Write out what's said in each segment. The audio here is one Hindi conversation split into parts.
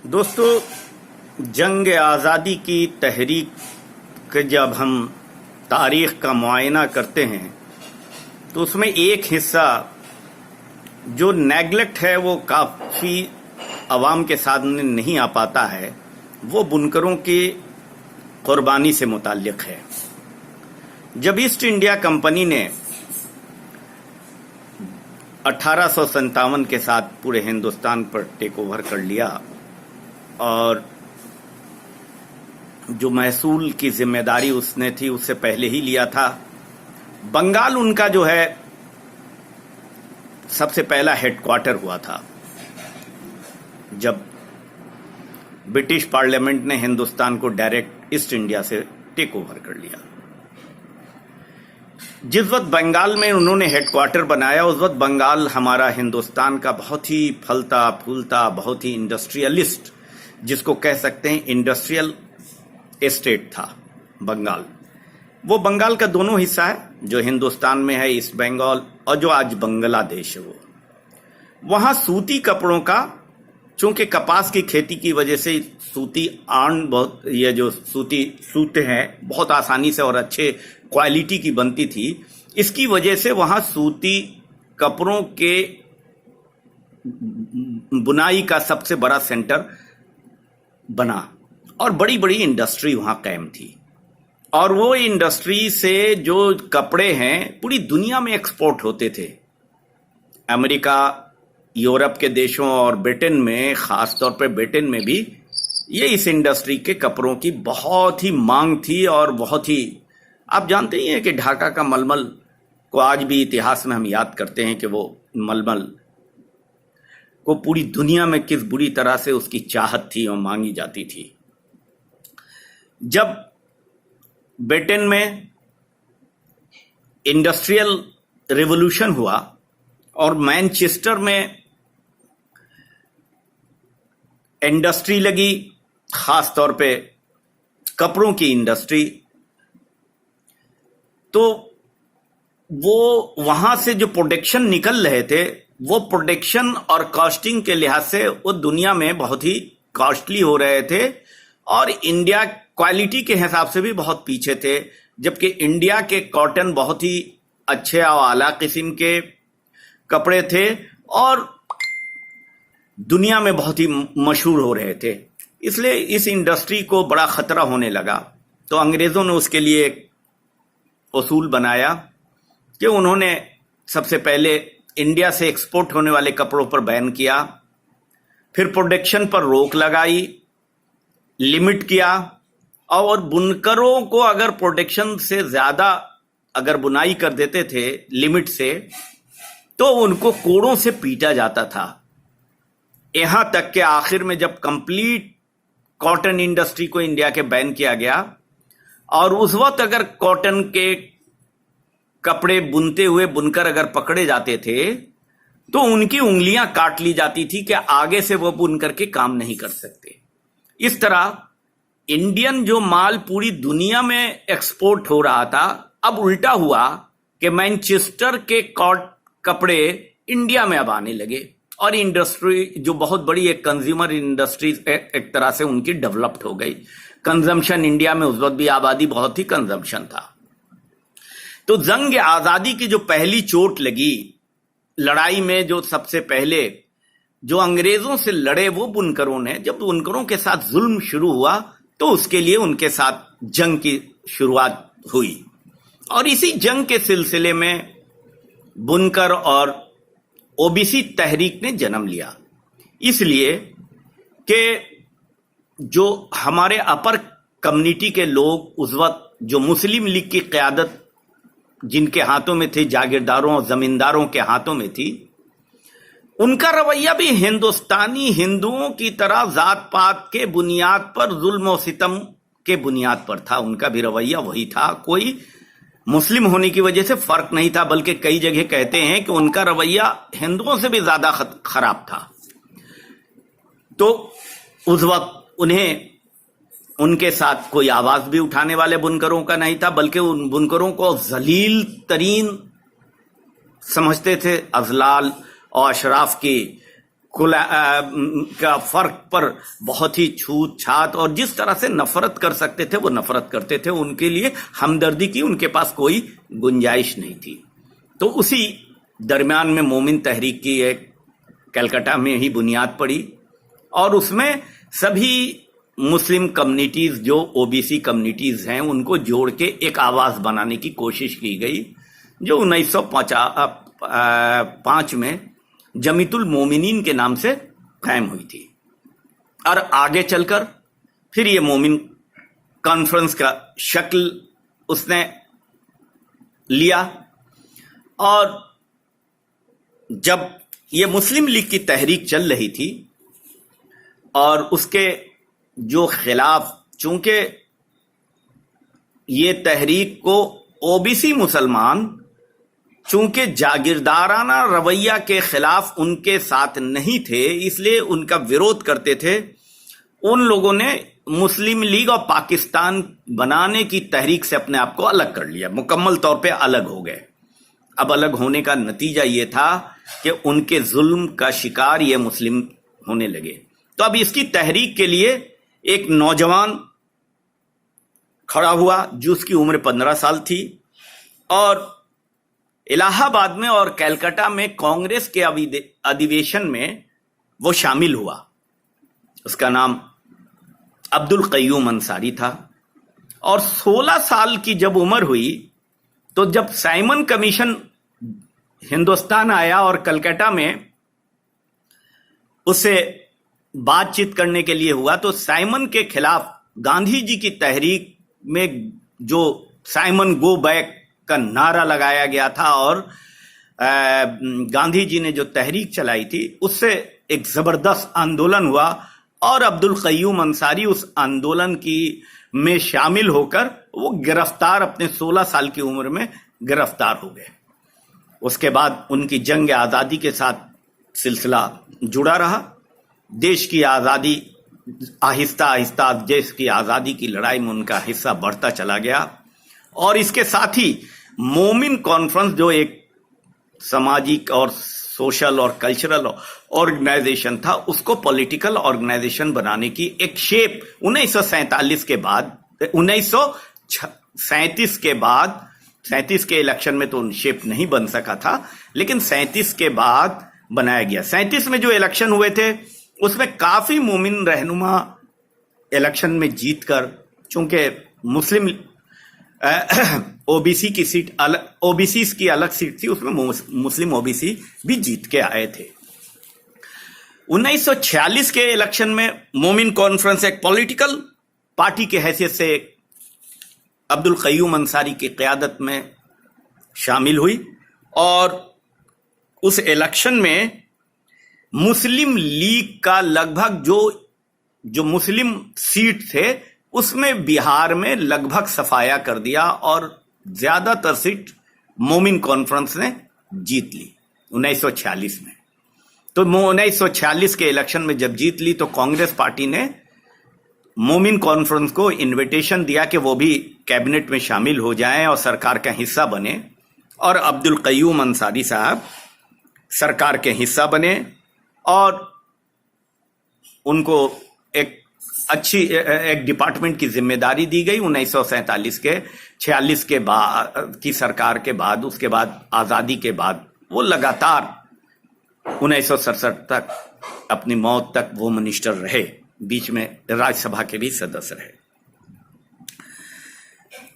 दोस्तों, जंग आज़ादी की तहरीक के जब हम तारीख़ का मुआयना करते हैं तो उसमें एक हिस्सा जो नेगलेक्ट है वो काफ़ी आवाम के सामने नहीं आ पाता है, वो बुनकरों की कुर्बानी से मुताल्लिक़ है। जब ईस्ट इंडिया कंपनी ने 1857 के साथ पूरे हिंदुस्तान पर टेक ओवर कर लिया और जो महसूल की जिम्मेदारी उसने थी उससे पहले ही लिया था। बंगाल उनका जो है सबसे पहला हेडक्वार्टर हुआ था जब ब्रिटिश पार्लियामेंट ने हिंदुस्तान को डायरेक्ट ईस्ट इंडिया से टेक ओवर कर लिया। जिस वक्त बंगाल में उन्होंने हेडक्वार्टर बनाया उस वक्त बंगाल हमारा हिंदुस्तान का बहुत ही फलता फूलता, बहुत ही इंडस्ट्रियलिस्ट, जिसको कह सकते हैं इंडस्ट्रियल एस्टेट था बंगाल। वो बंगाल का दोनों हिस्सा है, जो हिंदुस्तान में है ईस्ट बंगाल और जो आज बांग्लादेश है। वो वहां सूती कपड़ों का, चूंकि कपास की खेती की वजह से सूती आर्न बहुत, ये जो सूती सूते हैं बहुत आसानी से और अच्छे क्वालिटी की बनती थी, इसकी वजह से वहां सूती कपड़ों के बुनाई का सबसे बड़ा सेंटर बना और बड़ी बड़ी इंडस्ट्री वहां कायम थी। और वो इंडस्ट्री से जो कपड़े हैं पूरी दुनिया में एक्सपोर्ट होते थे। अमेरिका, यूरोप के देशों और ब्रिटेन में, खास तौर पे ब्रिटेन में भी ये इस इंडस्ट्री के कपड़ों की बहुत ही मांग थी। और बहुत ही, आप जानते ही हैं कि ढाका का मलमल को आज भी इतिहास में हम याद करते हैं कि वो मलमल को पूरी दुनिया में किस बुरी तरह से उसकी चाहत थी और मांगी जाती थी। जब ब्रिटेन में इंडस्ट्रियल रिवॉल्यूशन हुआ और मैनचेस्टर में इंडस्ट्री लगी, खास तौर पे कपड़ों की इंडस्ट्री, तो वो वहां से जो प्रोडक्शन निकल रहे थे वो प्रोडक्शन और कॉस्टिंग के लिहाज से वो दुनिया में बहुत ही कॉस्टली हो रहे थे और इंडिया क्वालिटी के हिसाब से भी बहुत पीछे थे। जबकि इंडिया के कॉटन बहुत ही अच्छे और आला किस्म के कपड़े थे और दुनिया में बहुत ही मशहूर हो रहे थे। इसलिए इस इंडस्ट्री को बड़ा खतरा होने लगा। तो अंग्रेजों ने उसके लिए एक उसूल बनाया कि उन्होंने सबसे पहले इंडिया से एक्सपोर्ट होने वाले कपड़ों पर बैन किया, फिर प्रोडक्शन पर रोक लगाई, लिमिट किया, और बुनकरों को अगर प्रोडक्शन से ज्यादा अगर बुनाई कर देते थे लिमिट से तो उनको कोड़ों से पीटा जाता था। यहां तक कि आखिर में जब कंप्लीट कॉटन इंडस्ट्री को इंडिया के बैन किया गया और उस वक्त अगर कॉटन के कपड़े बुनते हुए बुनकर अगर पकड़े जाते थे तो उनकी उंगलियां काट ली जाती थी कि आगे से वो बुनकर के काम नहीं कर सकते। इस तरह इंडियन जो माल पूरी दुनिया में एक्सपोर्ट हो रहा था, अब उल्टा हुआ कि मैनचेस्टर के कपड़े इंडिया में अब आने लगे और इंडस्ट्री जो बहुत बड़ी एक कंज्यूमर इंडस्ट्री एक तरह से उनकी डेवलप्ड हो गई। कंजम्पशन इंडिया में उस वक्त भी आबादी बहुत ही कंजम्पशन था। तो जंग आजादी की जो पहली चोट लगी लड़ाई में, जो सबसे पहले जो अंग्रेजों से लड़े वो बुनकरों ने, जब बुनकरों के साथ जुल्म शुरू हुआ तो उसके लिए उनके साथ जंग की शुरुआत हुई। और इसी जंग के सिलसिले में बुनकर और ओबीसी तहरीक ने जन्म लिया, इसलिए कि जो हमारे अपर कम्युनिटी के लोग उस वक्त, जो मुस्लिम लीग की क़यादत जिनके हाथों में थी, जागीरदारों और जमींदारों के हाथों में थी, उनका रवैया भी हिंदुस्तानी हिंदुओं की तरह जात पात के बुनियाद पर, जुल्म और सितम के बुनियाद पर था। उनका भी रवैया वही था, कोई मुस्लिम होने की वजह से फर्क नहीं था, बल्कि कई जगह कहते हैं कि उनका रवैया हिंदुओं से भी ज्यादा खराब था। तो उस वक्त उन्हें, उनके साथ कोई आवाज भी उठाने वाले बुनकरों का नहीं था, बल्कि उन बुनकरों को जलील तरीन समझते थे। अजलाल और अशराफ की का फर्क पर बहुत ही छूत छात और जिस तरह से नफरत कर सकते थे वो नफरत करते थे। उनके लिए हमदर्दी की उनके पास कोई गुंजाइश नहीं थी। तो उसी दरमियान में मोमिन तहरीक की एक कलकत्ता में ही बुनियाद पड़ी और उसमें सभी मुस्लिम कम्युनिटीज जो ओबीसी कम्युनिटीज हैं उनको जोड़ के एक आवाज बनाने की कोशिश की गई, जो 1905 में जमीतुल मोमिनीन के नाम से कायम हुई थी। और आगे चलकर फिर ये मोमिन कॉन्फ्रेंस का शक्ल उसने लिया। और जब ये मुस्लिम लीग की तहरीक चल रही थी और उसके जो खिलाफ, चूंकि ये तहरीक को ओबीसी मुसलमान चूंकि जागीरदाराना रवैया के खिलाफ उनके साथ नहीं थे, इसलिए उनका विरोध करते थे। उन लोगों ने मुस्लिम लीग और पाकिस्तान बनाने की तहरीक से अपने आप को अलग कर लिया, मुकम्मल तौर पे अलग हो गए। अब अलग होने का नतीजा ये था कि उनके जुल्म का शिकार ये मुस्लिम होने लगे। तो अब इसकी तहरीक के लिए एक नौजवान खड़ा हुआ जिसकी उम्र 15 साल थी और इलाहाबाद में और कलकत्ता में कांग्रेस के अधिवेशन में वो शामिल हुआ। उसका नाम अब्दुल कय्यूम अंसारी था। और 16 साल की जब उम्र हुई तो जब साइमन कमीशन हिंदुस्तान आया और कलकत्ता में उससे बातचीत करने के लिए हुआ, तो साइमन के खिलाफ गांधी जी की तहरीक में जो साइमन गो बैक का नारा लगाया गया था और गांधी जी ने जो तहरीक चलाई थी उससे एक जबरदस्त आंदोलन हुआ और अब्दुल कय्यूम अंसारी उस आंदोलन की में शामिल होकर वो गिरफ्तार, अपने 16 साल की उम्र में गिरफ्तार हो गए। उसके बाद उनकी जंग आजादी के साथ सिलसिला जुड़ा रहा। देश की आजादी आहिस्ता आहिस्ता देश की आजादी की लड़ाई में उनका हिस्सा बढ़ता चला गया। और इसके साथ ही मोमिन कॉन्फ्रेंस जो एक सामाजिक और सोशल और कल्चरल ऑर्गेनाइजेशन था, उसको पॉलिटिकल ऑर्गेनाइजेशन बनाने की एक शेप 1947 के बाद, 1937 के बाद, 37 के इलेक्शन में तो शेप नहीं बन सका था, लेकिन 37 के बाद बनाया गया। 37 में जो इलेक्शन हुए थे उसमें काफी मोमिन रहनुमा इलेक्शन में जीतकर, चूंकि मुस्लिम ओबीसी की सीट अलग, ओबीसी की अलग सीट थी, उसमें मुस्लिम ओबीसी भी जीत के आए थे। 1946 के इलेक्शन में मोमिन कॉन्फ्रेंस एक पॉलिटिकल पार्टी के हैसियत से अब्दुल कय्यूम अंसारी की क़यादत में शामिल हुई और उस इलेक्शन में मुस्लिम लीग का लगभग जो मुस्लिम सीट थे उसमें बिहार में लगभग सफाया कर दिया और ज्यादातर सीट मोमिन कॉन्फ्रेंस ने जीत ली 1946 में। तो 1946 के इलेक्शन में जब जीत ली तो कांग्रेस पार्टी ने मोमिन कॉन्फ्रेंस को इनविटेशन दिया कि वो भी कैबिनेट में शामिल हो जाएं और सरकार का हिस्सा बने। और अब्दुल कय्यूम अंसारी साहब सरकार के हिस्सा बने और उनको एक अच्छी एक डिपार्टमेंट की जिम्मेदारी दी गई। 1947 के 46 के बाद की सरकार के बाद, उसके बाद आजादी के बाद वो लगातार 1967 तक, अपनी मौत तक वो मिनिस्टर रहे, बीच में राज्यसभा के भी सदस्य रहे।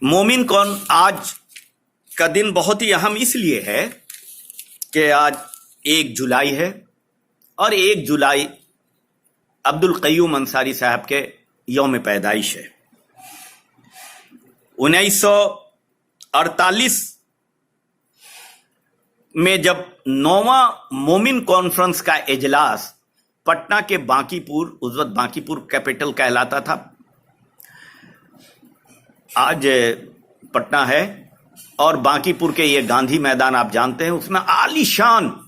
मोमिन कौन आज का दिन बहुत ही अहम इसलिए है कि आज 1 जुलाई है और 1 जुलाई अब्दुल कय्यूम अंसारी साहब के यौम पैदाइश है। 1948 में जब 9वां मोमिन कॉन्फ्रेंस का इजलास पटना के बांकीपुर, उस वक्त बांकीपुर कैपिटल कहलाता था, आज पटना है, और बांकीपुर के ये गांधी मैदान आप जानते हैं, उसमें आलीशान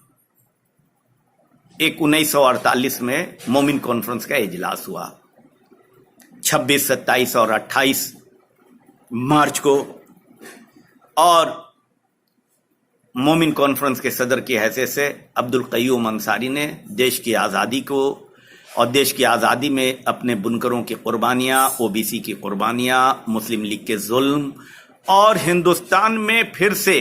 एक 1948 में मोमिन कॉन्फ्रेंस का इजलास हुआ। 26, 27 और 28 मार्च को। और मोमिन कॉन्फ्रेंस के सदर की हैसियत से अब्दुल क़य्यूम अंसारी ने देश की आज़ादी को और देश की आज़ादी में अपने बुनकरों की कुर्बानियाँ, ओबीसी की कुर्बानियाँ, मुस्लिम लीग के जुल्म और हिंदुस्तान में फिर से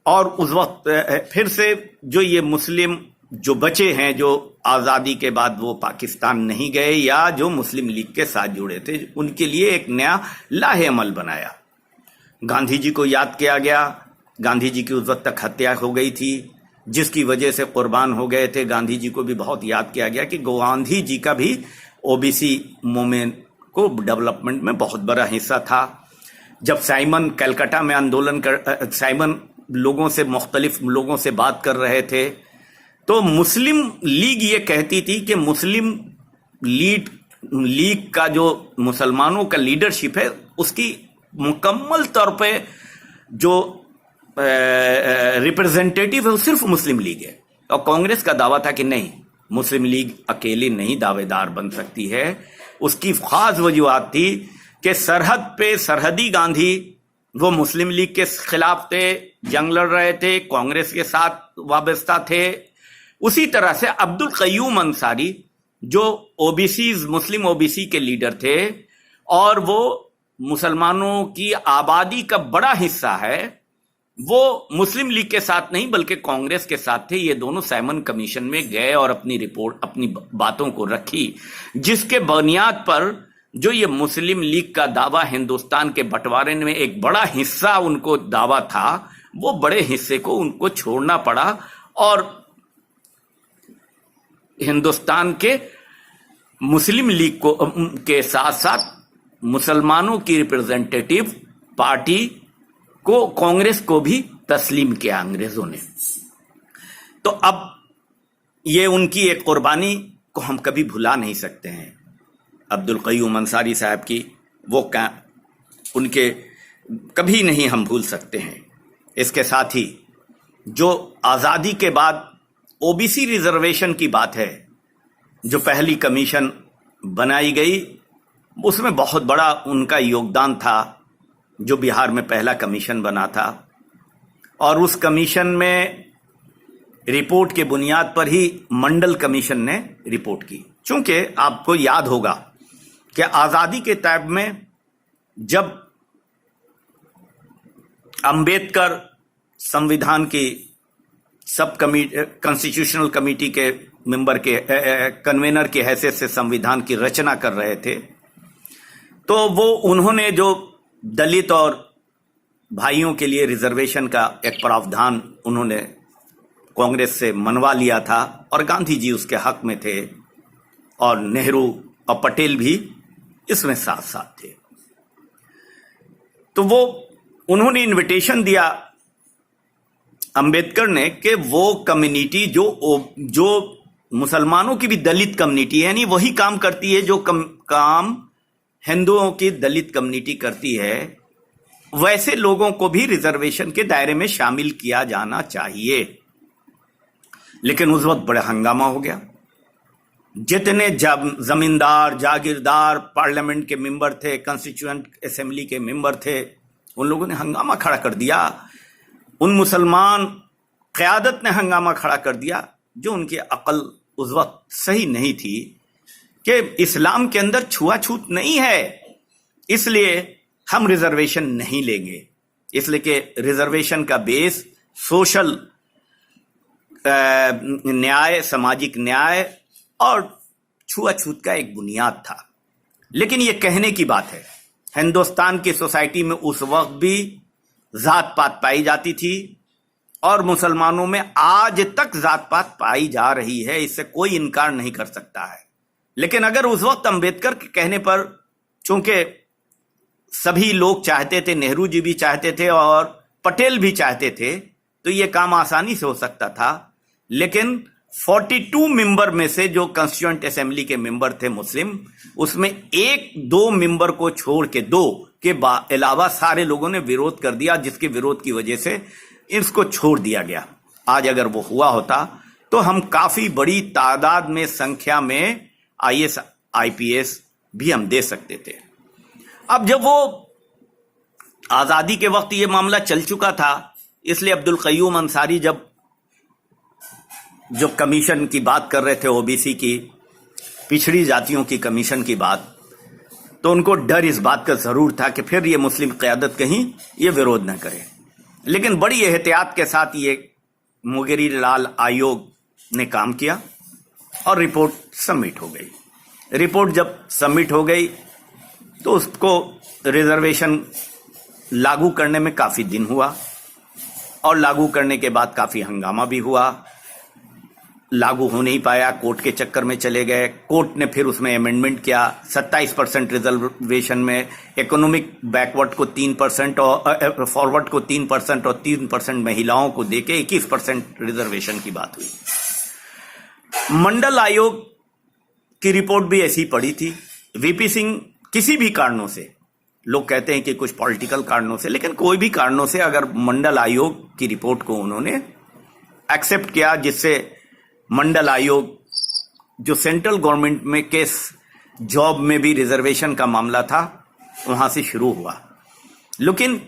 और उस वक्त फिर से जो ये मुस्लिम जो बचे हैं, जो आज़ादी के बाद वो पाकिस्तान नहीं गए या जो मुस्लिम लीग के साथ जुड़े थे, उनके लिए एक नया लाहे अमल बनाया। गांधी जी को याद किया गया। गांधी जी की उस वक्त तक हत्या हो गई थी, जिसकी वजह से कुर्बान हो गए थे। गांधी जी को भी बहुत याद किया गया कि गांधी जी का भी ओबीसी मूवमेंट को डेवलपमेंट में बहुत बड़ा हिस्सा था। जब साइमन कलकत्ता में आंदोलन कर साइमन लोगों से मुख्तलिफ लोगों से बात कर रहे थे, तो मुस्लिम लीग ये कहती थी कि मुस्लिम लीग का जो मुसलमानों का लीडरशिप है, उसकी मुकम्मल तौर पे जो रिप्रेजेंटेटिव है वो सिर्फ मुस्लिम लीग है। और कांग्रेस का दावा था कि नहीं, मुस्लिम लीग अकेली नहीं दावेदार बन सकती है। उसकी खास वजूहत थी कि सरहद पे सरहदी गांधी वो मुस्लिम लीग के खिलाफ थे, जंग लड़ रहे थे, कांग्रेस के साथ वाबस्ता थे। उसी तरह से अब्दुल क़य्यूम अंसारी जो ओबीसी मुस्लिम ओबीसी के लीडर थे और वो मुसलमानों की आबादी का बड़ा हिस्सा है, वो मुस्लिम लीग के साथ नहीं बल्कि कांग्रेस के साथ थे। ये दोनों साइमन कमीशन में गए और अपनी रिपोर्ट, अपनी बातों को रखी, जिसके बुनियाद पर जो ये मुस्लिम लीग का दावा हिंदुस्तान के बंटवारे में एक बड़ा हिस्सा उनको दावा था, वो बड़े हिस्से को उनको छोड़ना पड़ा और हिंदुस्तान के मुस्लिम लीग को के साथ साथ मुसलमानों की रिप्रेजेंटेटिव पार्टी को, कांग्रेस को भी तस्लीम किया अंग्रेजों ने। तो अब ये उनकी एक कुर्बानी को हम कभी भुला नहीं सकते हैं। अब्दुल क़य्यूम अंसारी साहब की वो उनके कभी नहीं हम भूल सकते हैं। इसके साथ ही जो आज़ादी के बाद ओबीसी रिजर्वेशन की बात है, जो पहली कमीशन बनाई गई, उसमें बहुत बड़ा उनका योगदान था। जो बिहार में पहला कमीशन बना था और उस कमीशन में रिपोर्ट के बुनियाद पर ही मंडल कमीशन ने रिपोर्ट की। चूंकि आपको याद होगा कि आज़ादी के तैब में जब अंबेडकर संविधान की सब कमेटी, कॉन्स्टिट्यूशनल कमेटी के मेंबर के कन्वेनर की हैसियत से संविधान की रचना कर रहे थे, तो वो उन्होंने जो दलित और भाइयों के लिए रिजर्वेशन का एक प्रावधान उन्होंने कांग्रेस से मनवा लिया था और गांधी जी उसके हक में थे और नेहरू और पटेल भी इसमें साथ साथ थे। तो वो उन्होंने इनविटेशन दिया अंबेडकर ने कि वो कम्युनिटी जो मुसलमानों की भी दलित कम्युनिटी है, यानी वही काम करती है जो काम हिंदुओं की दलित कम्युनिटी करती है, वैसे लोगों को भी रिजर्वेशन के दायरे में शामिल किया जाना चाहिए। लेकिन उस वक्त बड़ा हंगामा हो गया। जितने जमींदार, जागीरदार, पार्लियामेंट के मेंबर थे, कॉन्स्टिट्यूएंट असेंबली के मेंबर थे, उन लोगों ने हंगामा खड़ा कर दिया। उन मुसलमान क़यादत ने हंगामा खड़ा कर दिया, जो उनकी अकल उस वक्त सही नहीं थी कि इस्लाम के अंदर छुआछूत नहीं है, इसलिए हम रिजर्वेशन नहीं लेंगे। इसलिए कि रिजर्वेशन का बेस सोशल न्याय, सामाजिक न्याय और छुआछूत का एक बुनियाद था। लेकिन ये कहने की बात है, हिंदुस्तान की सोसाइटी में उस वक्त भी जात पात पाई जाती थी और मुसलमानों में आज तक जात पात पाई जा रही है, इससे कोई इनकार नहीं कर सकता है। लेकिन अगर उस वक्त अंबेडकर के कहने पर, चूंकि सभी लोग चाहते थे, नेहरू जी भी चाहते थे और पटेल भी चाहते थे, तो ये काम आसानी से हो सकता था। लेकिन 42 मेंबर में से जो कॉन्स्टिट्यूएंट असेंबली के मेंबर थे मुस्लिम, उसमें एक दो मेंबर को छोड़ के, दो के अलावा सारे लोगों ने विरोध कर दिया, जिसके विरोध की वजह से इसको छोड़ दिया गया। आज अगर वो हुआ होता तो हम काफी बड़ी तादाद में, संख्या में IAS IPS भी हम दे सकते थे। अब जब वो आजादी के वक्त ये मामला चल चुका था इसलिए अब्दुल कय्यूम अंसारी जब जो कमीशन की बात कर रहे थे, ओबीसी की, पिछड़ी जातियों की कमीशन की बात, तो उनको डर इस बात का जरूर था कि फिर ये मुस्लिम क़यादत कहीं ये विरोध न करे। लेकिन बड़ी एहतियात के साथ ये मुगेरी लाल आयोग ने काम किया और रिपोर्ट सबमिट हो गई। रिपोर्ट जब सबमिट हो गई तो उसको रिजर्वेशन लागू करने में काफ़ी दिन हुआ और लागू करने के बाद काफ़ी हंगामा भी हुआ। लागू हो नहीं पाया, कोर्ट के चक्कर में चले गए। कोर्ट ने फिर उसमें अमेंडमेंट किया, 27% रिजर्वेशन में, इकोनॉमिक बैकवर्ड को 3% और फॉरवर्ड को 3% और 3% महिलाओं को देके 21% रिजर्वेशन की बात हुई। मंडल आयोग की रिपोर्ट भी ऐसी पड़ी थी। वीपी सिंह किसी भी कारणों से, लोग कहते हैं कि कुछ पॉलिटिकल कारणों से, लेकिन कोई भी कारणों से अगर मंडल आयोग की रिपोर्ट को उन्होंने एक्सेप्ट किया, जिससे मंडल आयोग जो सेंट्रल गवर्नमेंट में केस जॉब में भी रिजर्वेशन का मामला था, वहां से शुरू हुआ। लेकिन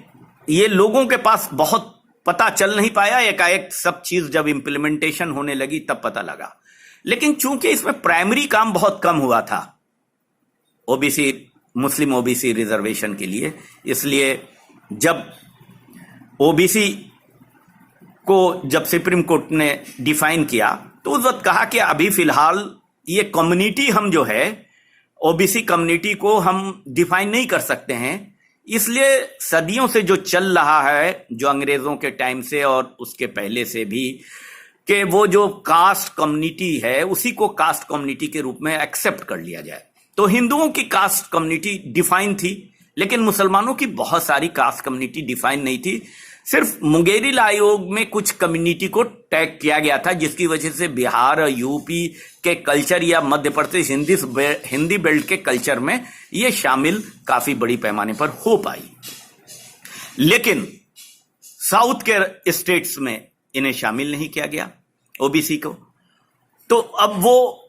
ये लोगों के पास बहुत पता चल नहीं पाया, एकाएक सब चीज जब इंप्लीमेंटेशन होने लगी तब पता लगा। लेकिन चूंकि इसमें प्राइमरी काम बहुत कम हुआ था ओबीसी, मुस्लिम ओबीसी रिजर्वेशन के लिए, इसलिए जब ओबीसी को जब सुप्रीम कोर्ट ने डिफाइन किया तो उस वक्त कहा कि अभी फिलहाल ये कम्युनिटी हम जो है ओबीसी कम्युनिटी को हम डिफाइन नहीं कर सकते हैं, इसलिए सदियों से जो चल रहा है, जो अंग्रेजों के टाइम से और उसके पहले से भी, कि वो जो कास्ट कम्युनिटी है उसी को कास्ट कम्युनिटी के रूप में एक्सेप्ट कर लिया जाए। तो हिंदुओं की कास्ट कम्युनिटी डिफाइन थी, लेकिन मुसलमानों की बहुत सारी कास्ट कम्युनिटी डिफाइन नहीं थी। सिर्फ मुगेरी आयोग में कुछ कम्युनिटी को टैग किया गया था, जिसकी वजह से बिहार और यूपी के कल्चर या मध्य प्रदेश हिंदी बेल्ट के कल्चर में ये शामिल काफी बड़ी पैमाने पर हो पाई। लेकिन साउथ के स्टेट्स में इन्हें शामिल नहीं किया गया ओबीसी को, तो अब वो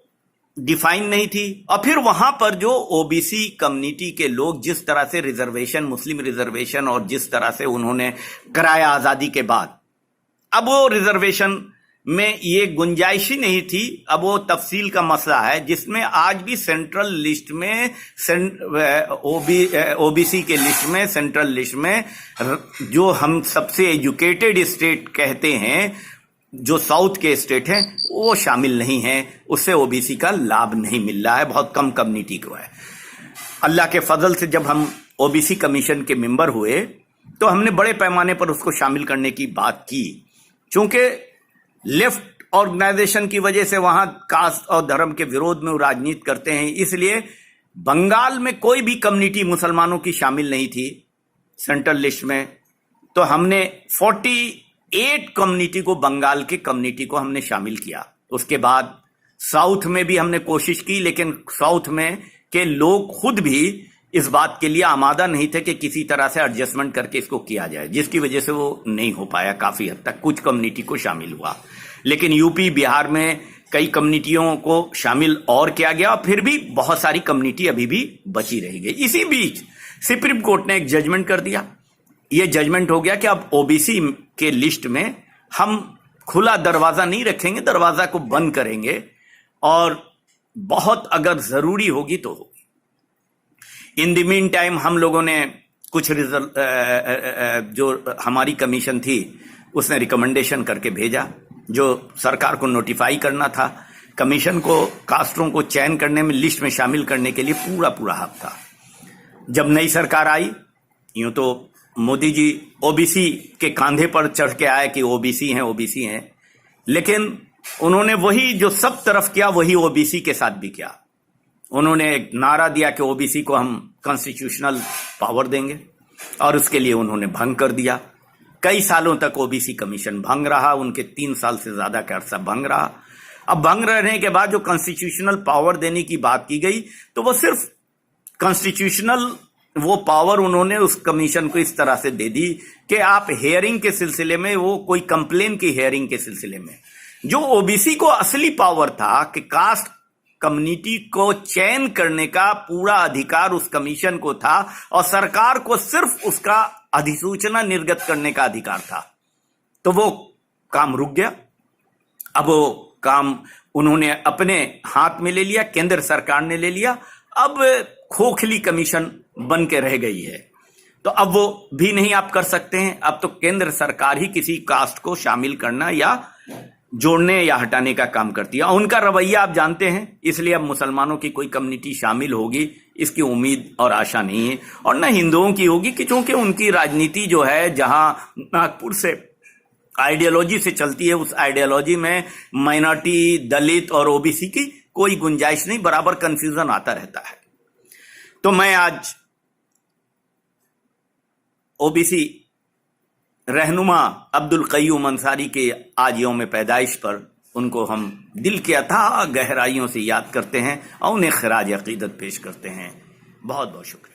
डिफाइन नहीं थी। और फिर वहां पर जो ओबीसी कम्युनिटी के लोग जिस तरह से रिजर्वेशन, मुस्लिम रिजर्वेशन, और जिस तरह से उन्होंने कराया आजादी के बाद, अब वो रिजर्वेशन में ये गुंजाइश ही नहीं थी। अब वो तफसील का मसला है, जिसमें आज भी सेंट्रल लिस्ट में ओबीसी के लिस्ट में, सेंट्रल लिस्ट में जो हम सबसे एजुकेटेड स्टेट कहते हैं, जो साउथ के स्टेट हैं, वो शामिल नहीं हैं। उससे ओबीसी का लाभ नहीं मिल रहा है, बहुत कम कम्युनिटी को है। अल्लाह के फजल से जब हम ओबीसी कमीशन के मेंबर हुए तो हमने बड़े पैमाने पर उसको शामिल करने की बात की। चूंकि लेफ्ट ऑर्गेनाइजेशन की वजह से वहां कास्ट और धर्म के विरोध में वो राजनीति करते हैं, इसलिए बंगाल में कोई भी कम्युनिटी मुसलमानों की शामिल नहीं थी सेंट्रल लिस्ट में। तो हमने 48 कम्युनिटी को, बंगाल के कम्युनिटी को हमने शामिल किया। उसके बाद साउथ में भी हमने कोशिश की, लेकिन साउथ में के लोग खुद भी इस बात के लिए आमादा नहीं थे कि किसी तरह से एडजस्टमेंट करके इसको किया जाए, जिसकी वजह से वो नहीं हो पाया। काफी हद तक कुछ कम्युनिटी को शामिल हुआ, लेकिन यूपी बिहार में कई कम्युनिटियों को शामिल और किया गया, और फिर भी बहुत सारी कम्युनिटी अभी भी बची रह गई। इसी बीच सुप्रीम कोर्ट ने एक जजमेंट कर दिया। ये जजमेंट हो गया कि अब ओबीसी के लिस्ट में हम खुला दरवाजा नहीं रखेंगे, दरवाजा को बंद करेंगे, और बहुत अगर जरूरी होगी तो होगी। इन द मीन टाइम हम लोगों ने कुछ जो हमारी कमीशन थी उसने रिकमेंडेशन करके भेजा, जो सरकार को नोटिफाई करना था। कमीशन को कास्टों को चयन करने में, लिस्ट में शामिल करने के लिए पूरा हक था। जब नई सरकार आई, यूं तो मोदी जी ओबीसी के कांधे पर चढ़ के आए कि ओबीसी हैं, लेकिन उन्होंने वही जो सब तरफ किया वही ओबीसी के साथ भी किया। उन्होंने एक नारा दिया कि ओबीसी को हम कॉन्स्टिट्यूशनल पावर देंगे, और उसके लिए उन्होंने भंग कर दिया। कई सालों तक ओबीसी कमीशन भंग रहा, उनके 3 साल से ज्यादा का अरसा भंग रहा। अब भंग रहने के बाद जो कॉन्स्टिट्यूशनल पावर देने की बात की गई, तो वो सिर्फ कॉन्स्टिट्यूशनल वो पावर उन्होंने उस कमीशन को इस तरह से दे दी कि आप हेयरिंग के सिलसिले में, वो कोई कंप्लेन की हेयरिंग के सिलसिले में, जो ओबीसी को असली पावर था कि कास्ट कम्युनिटी को चयन करने का पूरा अधिकार उस कमीशन को था, और सरकार को सिर्फ उसका अधिसूचना निर्गत करने का अधिकार था। तो वो काम रुक गया। अब वो काम उन्होंने अपने हाथ में ले लिया, केंद्र सरकार ने ले लिया। अब खोखली कमीशन बन के रह गई है, तो अब वो भी नहीं आप कर सकते हैं। अब तो केंद्र सरकार ही किसी कास्ट को शामिल करना या जोड़ने या हटाने का काम करती है। और उनका रवैया आप जानते हैं, इसलिए अब मुसलमानों की कोई कम्युनिटी शामिल होगी इसकी उम्मीद और आशा नहीं है, और न हिंदुओं की होगी, कि चूंकि उनकी राजनीति जो है जहां नागपुर से आइडियोलॉजी से चलती है, उस आइडियोलॉजी में माइनॉरिटी, दलित और ओबीसी की कोई गुंजाइश नहीं, बराबर कंफ्यूजन आता रहता है। तो मैं आज ओबीसी रहनुमा अब्दुल कय्यूम अंसारी के आज यौम पैदाइश पर उनको हम दिल के अथाह गहराइयों से याद करते हैं और उन्हें खराज अकीदत पेश करते हैं। बहुत बहुत शुक्रिया।